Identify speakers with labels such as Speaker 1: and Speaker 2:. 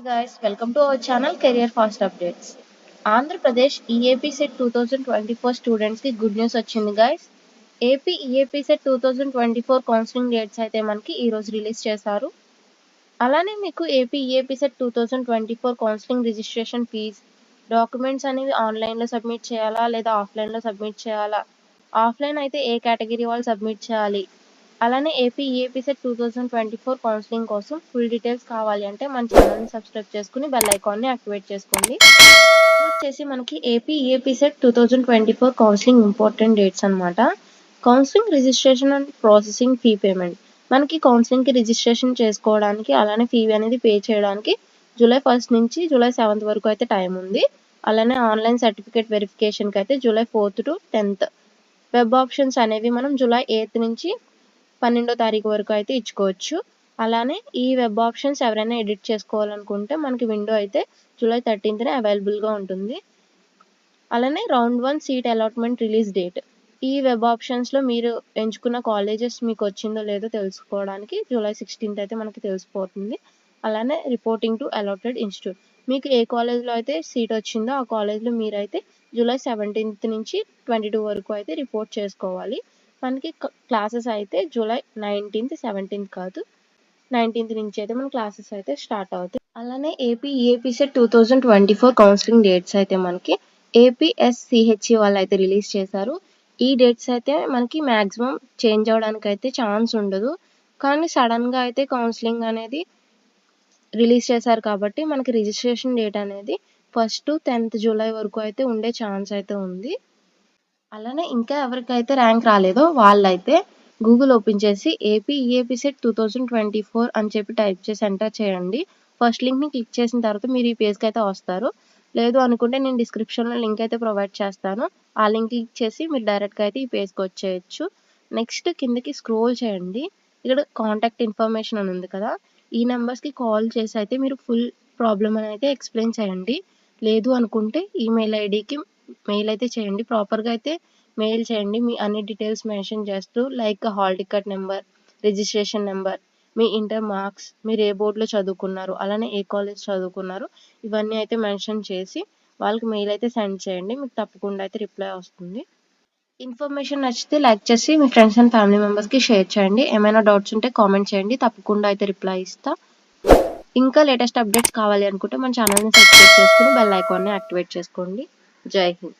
Speaker 1: guys, welcome to our channel Career Fast Updates. Andhra Pradesh EAP set 2024 students కి good news వచ్చింది guys. AP EAP set 2024 counselling dates అయితే మనకి ఈ రోజు రిలీజ్ చేశారు. అలానే మీకు AP EAP set 2024 counselling registration fee documents అనేవి ఆన్లైన్లో సబ్మిట్ చేయాలా లేదా ఆఫ్లైన్లో సబ్మిట్ చేయాలా, ఆఫ్లైన్ అయితే ఏ కేటగిరీ వాళ్ళు సబ్మిట్ చేయాలి, అలానే ఏపీ ఈఏపీ సెట్ 2024 కౌన్సిలింగ్ కోసం ఫుల్ డీటెయిల్స్ కావాలి అంటే మన ఛానల్ని సబ్స్క్రైబ్ చేసుకుని బెల్ ఐకాన్ని యాక్టివేట్ చేసుకోండి. వచ్చేసి మనకి AP EAP set 2024 counselling important dates అనమాట. Counselling registration and processing fee payment. మనకి కౌన్సిలింగ్కి రిజిస్ట్రేషన్ చేసుకోవడానికి అలానే ఫీ అనేది పే చేయడానికి జూలై 1 నుంచి జూలై 7 వరకు అయితే టైం ఉంది. అలానే ఆన్లైన్ సర్టిఫికేట్ వెరిఫికేషన్కి అయితే జూలై 4 to 10. వెబ్ ఆప్షన్స్ అనేవి మనం జూలై 8 నుంచి 12వ తారీఖు వరకు అయితే ఇచ్చుకోవచ్చు. అలానే ఈ వెబ్ ఆప్షన్స్ ఎవరైనా ఎడిట్ చేసుకోవాలనుకుంటే మనకి విండో అయితే జూలై 13న అవైలబుల్గా ఉంటుంది. అలానే round 1 seat allotment release date. ఈ వెబ్ ఆప్షన్స్లో మీరు ఎంచుకున్న కాలేజెస్ మీకు వచ్చిందో లేదో తెలుసుకోవడానికి జూలై 16th అయితే మనకి తెలిసిపోతుంది. అలానే రిపోర్టింగ్ టు అలాటెడ్ ఇన్స్టిట్యూట్. మీకు ఏ కాలేజ్లో అయితే సీట్ వచ్చిందో ఆ కాలేజ్లో మీరైతే జూలై 17th నుంచి 22 వరకు అయితే రిపోర్ట్ చేసుకోవాలి. మనకి క్లాసెస్ అయితే జూలై 19th 17th కాదు 19th నుంచి అయితే మన క్లాసెస్ అయితే స్టార్ట్ అవుతాయి. అలానే AP EAP set 2024 counselling dates అయితే మనకి ఏపీఎస్సిహెచ్ఈ వాళ్ళు అయితే రిలీజ్ చేశారు. ఈ డేట్స్ అయితే మనకి మ్యాక్సిమం చేంజ్ అవ్వడానికి అయితే ఛాన్స్ ఉండదు, కానీ సడన్గా అయితే కౌన్సిలింగ్ అనేది రిలీజ్ చేశారు కాబట్టి మనకి రిజిస్ట్రేషన్ డేట్ అనేది 1st to 10th జూలై వరకు అయితే ఉండే ఛాన్స్ అయితే ఉంది. అలానే ఇంకా ఎవరికైతే ర్యాంక్ రాలేదో వాళ్ళైతే గూగుల్ ఓపెన్ చేసి ఏపీ ఈఏపీ సెట్ 2024 అని చెప్పి టైప్ చేసి ఎంటర్ చేయండి. ఫస్ట్ లింక్ని క్లిక్ చేసిన తర్వాత మీరు ఈ పేజ్కి అయితే వస్తారు. లేదు అనుకుంటే నేను డిస్క్రిప్షన్లో లింక్ అయితే ప్రొవైడ్ చేస్తాను. ఆ లింక్ క్లిక్ చేసి మీరు డైరెక్ట్గా అయితే ఈ పేజ్కి వచ్చేయచ్చు. నెక్స్ట్ కిందకి స్క్రోల్ చేయండి. ఇక్కడ కాంటాక్ట్ ఇన్ఫర్మేషన్ అని ఉంది కదా, ఈ నెంబర్స్కి కాల్ చేసి అయితే మీరు ఫుల్ ప్రాబ్లమ్ అని అయితే ఎక్స్ప్లెయిన్ చేయండి. లేదు అనుకుంటే ఈమెయిల్ ఐడికి మెయిల్ అయితే చేయండి. ప్రాపర్గా అయితే మెయిల్ చేయండి. మీ అన్ని డీటెయిల్స్ మెన్షన్ చేస్తూ like hall ticket number, registration number, మీ ఇంటర్ మార్క్స్, మీరు ఏ బోర్డులో చదువుకున్నారు, అలానే ఏ కాలేజ్ చదువుకున్నారు, ఇవన్నీ అయితే మెన్షన్ చేసి వాళ్ళకి మెయిల్ అయితే సెండ్ చేయండి. మీకు తప్పకుండా అయితే రిప్లై వస్తుంది. ఇన్ఫర్మేషన్ నచ్చితే లైక్ చేసి మీ ఫ్రెండ్స్ అండ్ ఫ్యామిలీ మెంబర్స్కి షేర్ చేయండి. ఏమైనా డౌట్స్ ఉంటే కామెంట్ చేయండి, తప్పకుండా అయితే రిప్లై ఇస్తా. ఇంకా లేటెస్ట్ అప్డేట్స్ కావాలి అనుకుంటే మన ఛానల్ని సబ్స్క్రైబ్ చేసుకుని బెల్ ఐకాన్ని యాక్టివేట్ చేసుకోండి. జై హింద్.